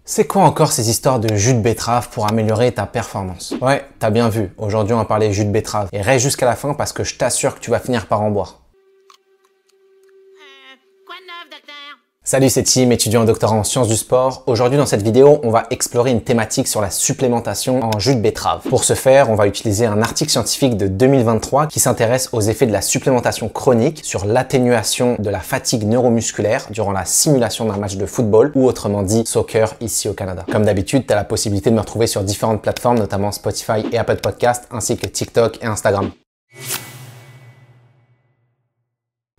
C'est quoi encore ces histoires de jus de betterave pour améliorer ta performance? Ouais, t'as bien vu, aujourd'hui on va parler jus de betterave. Et reste jusqu'à la fin parce que je t'assure que tu vas finir par en boire. Quoi de neuf, docteur? Salut, c'est Tim, étudiant en doctorat en sciences du sport. Aujourd'hui dans cette vidéo, on va explorer une thématique sur la supplémentation en jus de betterave. Pour ce faire, on va utiliser un article scientifique de 2023 qui s'intéresse aux effets de la supplémentation chronique sur l'atténuation de la fatigue neuromusculaire durant la simulation d'un match de football ou autrement dit soccer ici au Canada. Comme d'habitude, tu as la possibilité de me retrouver sur différentes plateformes, notamment Spotify et Apple Podcasts, ainsi que TikTok et Instagram.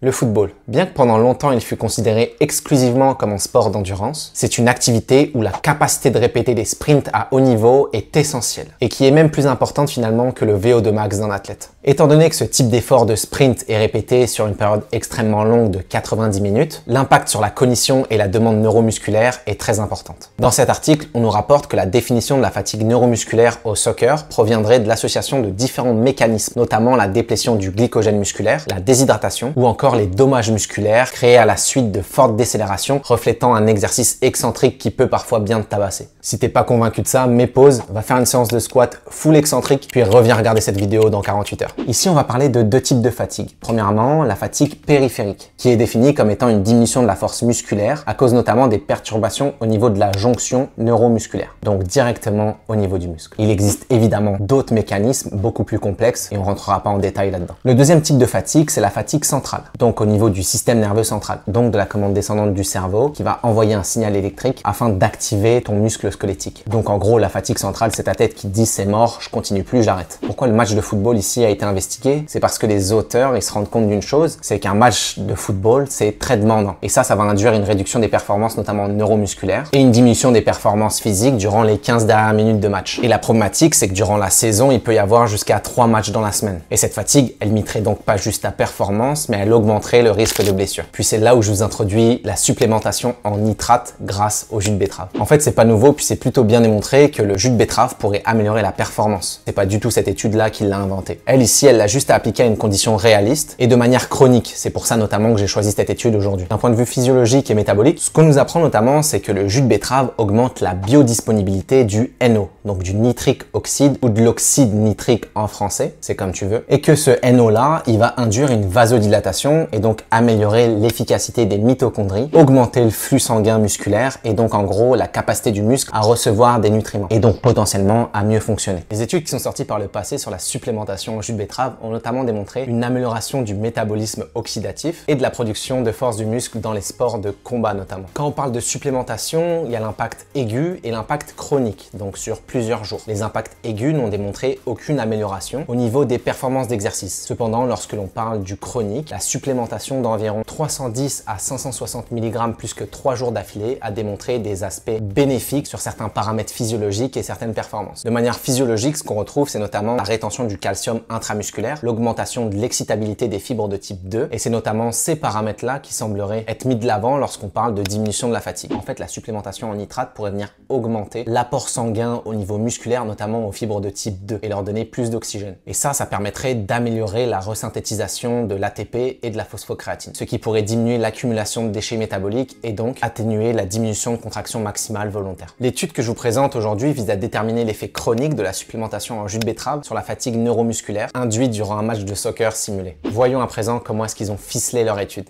Le football. Bien que pendant longtemps il fut considéré exclusivement comme un sport d'endurance, c'est une activité où la capacité de répéter des sprints à haut niveau est essentielle et qui est même plus importante finalement que le VO2 max d'un athlète. Étant donné que ce type d'effort de sprint est répété sur une période extrêmement longue de 90 minutes, l'impact sur la cognition et la demande neuromusculaire est très importante. Dans cet article, on nous rapporte que la définition de la fatigue neuromusculaire au soccer proviendrait de l'association de différents mécanismes, notamment la déplétion du glycogène musculaire, la déshydratation ou encore les dommages musculaires créés à la suite de fortes décélérations reflétant un exercice excentrique qui peut parfois bien te tabasser. Si t'es pas convaincu de ça, mets pause, va faire une séance de squat full excentrique puis reviens regarder cette vidéo dans 48 heures. Ici, on va parler de deux types de fatigue. Premièrement, la fatigue périphérique, qui est définie comme étant une diminution de la force musculaire à cause notamment des perturbations au niveau de la jonction neuromusculaire, donc directement au niveau du muscle. Il existe évidemment d'autres mécanismes beaucoup plus complexes et on rentrera pas en détail là-dedans. Le deuxième type de fatigue, c'est la fatigue centrale, donc au niveau du système nerveux central, donc de la commande descendante du cerveau qui va envoyer un signal électrique afin d'activer ton muscle squelettique. Donc en gros, la fatigue centrale, c'est ta tête qui dit c'est mort, je continue plus, j'arrête. Pourquoi le match de football ici a été investigué? C'est parce que les auteurs, ils se rendent compte d'une chose, c'est qu'un match de football, c'est très demandant. Et ça va induire une réduction des performances, notamment neuromusculaires, et une diminution des performances physiques durant les 15 dernières minutes de match. Et la problématique, c'est que durant la saison, il peut y avoir jusqu'à 3 matchs dans la semaine. Et cette fatigue, elle limiterait donc pas juste ta performance, mais elle augmenterait le risque de blessure. Puis c'est là où je vous introduis la supplémentation en nitrate grâce au jus de betterave. En fait, c'est pas nouveau, puis c'est plutôt bien démontré que le jus de betterave pourrait améliorer la performance. C'est pas du tout cette étude-là qui l'a inventé. Elle ici, elle l'a juste appliqué à une condition réaliste et de manière chronique. C'est pour ça notamment que j'ai choisi cette étude aujourd'hui. D'un point de vue physiologique et métabolique, ce qu'on nous apprend notamment, c'est que le jus de betterave augmente la biodisponibilité du NO, donc du nitrique oxyde ou de l'oxyde nitrique en français, c'est comme tu veux, et que ce NO-là, il va induire une vasodilatation et donc améliorer l'efficacité des mitochondries, augmenter le flux sanguin musculaire et donc en gros la capacité du muscle à recevoir des nutriments et donc potentiellement à mieux fonctionner. Les études qui sont sorties par le passé sur la supplémentation en jus de betterave ont notamment démontré une amélioration du métabolisme oxydatif et de la production de force du muscle dans les sports de combat notamment. Quand on parle de supplémentation, il y a l'impact aigu et l'impact chronique, donc sur plusieurs jours. Les impacts aigus n'ont démontré aucune amélioration au niveau des performances d'exercice. Cependant, lorsque l'on parle du chronique, la supplémentation d'environ 310 à 560 mg plus que 3 jours d'affilée a démontré des aspects bénéfiques sur certains paramètres physiologiques et certaines performances. De manière physiologique, ce qu'on retrouve, c'est notamment la rétention du calcium intramusculaire, l'augmentation de l'excitabilité des fibres de type 2, et c'est notamment ces paramètres-là qui sembleraient être mis de l'avant lorsqu'on parle de diminution de la fatigue. En fait, la supplémentation en nitrate pourrait venir augmenter l'apport sanguin au niveau musculaire, notamment aux fibres de type 2, et leur donner plus d'oxygène. Et ça permettrait d'améliorer la resynthétisation de l'ATP et de la phosphocréatine, ce qui pourrait diminuer l'accumulation de déchets métaboliques et donc atténuer la diminution de contraction maximale volontaire. L'étude que je vous présente aujourd'hui vise à déterminer l'effet chronique de la supplémentation en jus de betterave sur la fatigue neuromusculaire induite durant un match de soccer simulé. Voyons à présent comment est-ce qu'ils ont ficelé leur étude.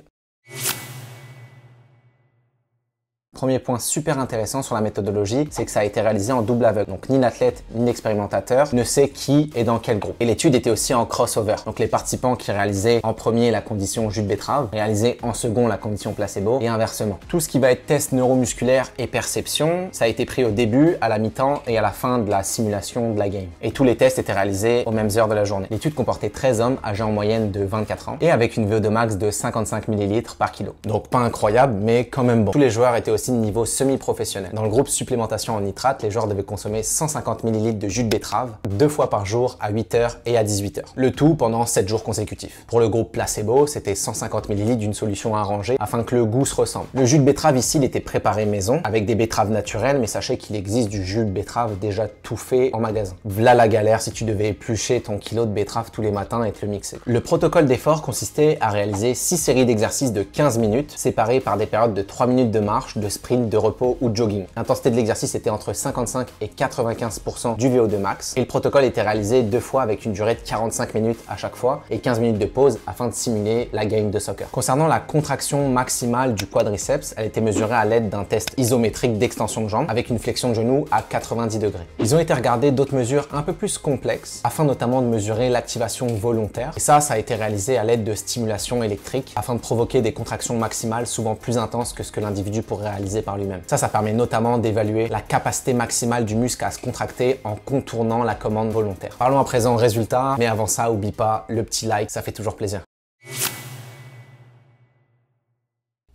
Premier point super intéressant sur la méthodologie, c'est que ça a été réalisé en double aveugle. Donc ni l'athlète ni l'expérimentateur ne sait qui est dans quel groupe. Et l'étude était aussi en crossover. Donc les participants qui réalisaient en premier la condition jus de betterave réalisaient en second la condition placebo et inversement. Tout ce qui va être test neuromusculaire et perception, ça a été pris au début, à la mi-temps et à la fin de la simulation de la game. Et tous les tests étaient réalisés aux mêmes heures de la journée. L'étude comportait 13 hommes âgés en moyenne de 24 ans et avec une VO2 max de 55 ml par kilo. Donc pas incroyable, mais quand même bon. Tous les joueurs étaient aussi de niveau semi-professionnel. Dans le groupe supplémentation en nitrate, les joueurs devaient consommer 150 ml de jus de betterave 2 fois par jour à 8h et à 18h. Le tout pendant 7 jours consécutifs. Pour le groupe placebo, c'était 150 ml d'une solution arrangée afin que le goût se ressemble. Le jus de betterave ici, il était préparé maison avec des betteraves naturelles, mais sachez qu'il existe du jus de betterave déjà tout fait en magasin. V'là la galère si tu devais éplucher ton kilo de betterave tous les matins et te le mixer. Le protocole d'effort consistait à réaliser 6 séries d'exercices de 15 minutes séparées par des périodes de 3 minutes de marche, de sprint, de repos ou de jogging. L'intensité de l'exercice était entre 55 et 95% du VO2 max et le protocole était réalisé 2 fois avec une durée de 45 minutes à chaque fois et 15 minutes de pause afin de simuler la game de soccer. Concernant la contraction maximale du quadriceps, elle était mesurée à l'aide d'un test isométrique d'extension de jambe avec une flexion de genou à 90 degrés. Ils ont été regarder d'autres mesures un peu plus complexes afin notamment de mesurer l'activation volontaire et ça a été réalisé à l'aide de stimulation électrique afin de provoquer des contractions maximales souvent plus intenses que ce que l'individu pourrait réaliser par lui-même. Ça permet notamment d'évaluer la capacité maximale du muscle à se contracter en contournant la commande volontaire. Parlons à présent résultats, mais avant ça, oublie pas le petit like, ça fait toujours plaisir.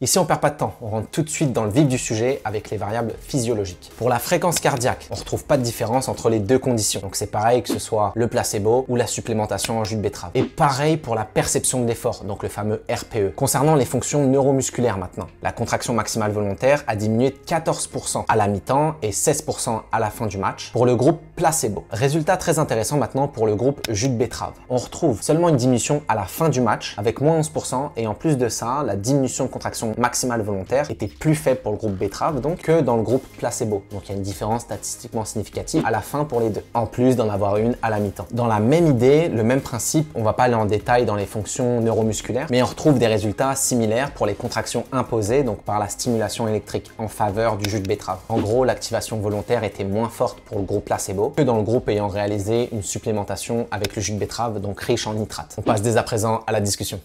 Ici, on perd pas de temps, on rentre tout de suite dans le vif du sujet avec les variables physiologiques. Pour la fréquence cardiaque, on retrouve pas de différence entre les deux conditions. Donc c'est pareil que ce soit le placebo ou la supplémentation en jus de betterave. Et pareil pour la perception de l'effort, donc le fameux RPE. Concernant les fonctions neuromusculaires maintenant, la contraction maximale volontaire a diminué de 14% à la mi-temps et 16% à la fin du match pour le groupe placebo. Résultat très intéressant maintenant pour le groupe jus de betterave. On retrouve seulement une diminution à la fin du match avec moins 11% et en plus de ça, la diminution de contraction maximale volontaire était plus faible pour le groupe betterave donc que dans le groupe placebo. Donc il y a une différence statistiquement significative à la fin pour les deux, en plus d'en avoir une à la mi-temps. Dans la même idée, le même principe, on va pas aller en détail dans les fonctions neuromusculaires, mais on retrouve des résultats similaires pour les contractions imposées, donc par la stimulation électrique en faveur du jus de betterave. En gros, l'activation volontaire était moins forte pour le groupe placebo que dans le groupe ayant réalisé une supplémentation avec le jus de betterave, donc riche en nitrate. On passe dès à présent à la discussion.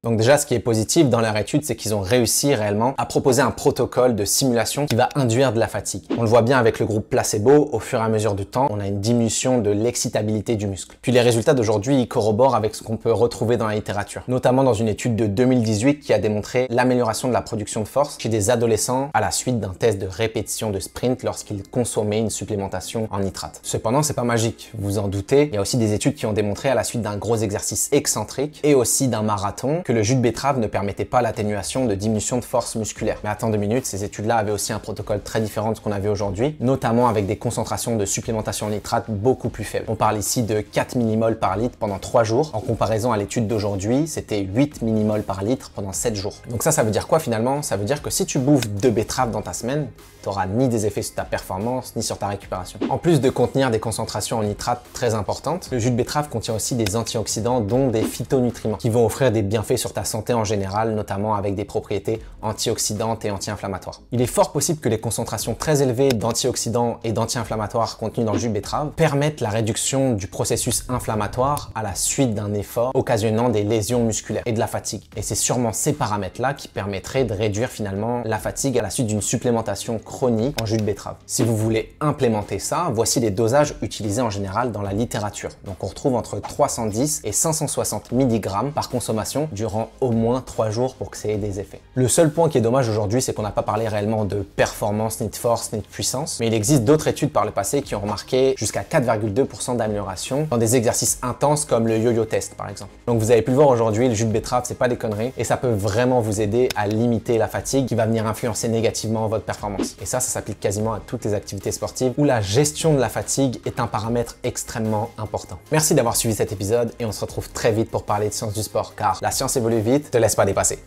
Donc déjà, ce qui est positif dans leur étude, c'est qu'ils ont réussi réellement à proposer un protocole de simulation qui va induire de la fatigue. On le voit bien avec le groupe placebo, au fur et à mesure du temps, on a une diminution de l'excitabilité du muscle. Puis les résultats d'aujourd'hui, ils corroborent avec ce qu'on peut retrouver dans la littérature, notamment dans une étude de 2018 qui a démontré l'amélioration de la production de force chez des adolescents à la suite d'un test de répétition de sprint lorsqu'ils consommaient une supplémentation en nitrate. Cependant, c'est pas magique, vous vous en doutez. Il y a aussi des études qui ont démontré à la suite d'un gros exercice excentrique et aussi d'un marathon que le jus de betterave ne permettait pas l'atténuation de diminution de force musculaire. Mais attends 2 minutes, ces études-là avaient aussi un protocole très différent de ce qu'on avait aujourd'hui, notamment avec des concentrations de supplémentation en nitrate beaucoup plus faibles. On parle ici de 4 millimoles par litre pendant 3 jours. En comparaison à l'étude d'aujourd'hui, c'était 8 millimoles par litre pendant 7 jours. Donc ça veut dire quoi finalement? Ça veut dire que si tu bouffes 2 betteraves dans ta semaine, tu n'auras ni des effets sur ta performance, ni sur ta récupération. En plus de contenir des concentrations en nitrate très importantes, le jus de betterave contient aussi des antioxydants, dont des phytonutriments, qui vont offrir des bienfaits sur ta santé en général, notamment avec des propriétés antioxydantes et anti-inflammatoires. Il est fort possible que les concentrations très élevées d'antioxydants et d'anti-inflammatoires contenus dans le jus de betterave permettent la réduction du processus inflammatoire à la suite d'un effort, occasionnant des lésions musculaires et de la fatigue. Et c'est sûrement ces paramètres-là qui permettraient de réduire finalement la fatigue à la suite d'une supplémentation chronique en jus de betterave. Si vous voulez implémenter ça, voici les dosages utilisés en général dans la littérature. Donc on retrouve entre 310 et 560 mg par consommation durant au moins 3 jours pour que ça ait des effets. Le seul point qui est dommage aujourd'hui, c'est qu'on n'a pas parlé réellement de performance, ni de force, ni de puissance, mais il existe d'autres études par le passé qui ont remarqué jusqu'à 4,2% d'amélioration dans des exercices intenses comme le yo-yo test par exemple. Donc vous avez pu le voir aujourd'hui, le jus de betterave, c'est pas des conneries et ça peut vraiment vous aider à limiter la fatigue qui va venir influencer négativement votre performance. Et ça s'applique quasiment à toutes les activités sportives où la gestion de la fatigue est un paramètre extrêmement important. Merci d'avoir suivi cet épisode et on se retrouve très vite pour parler de sciences du sport car la science évolue vite, te laisse pas dépasser.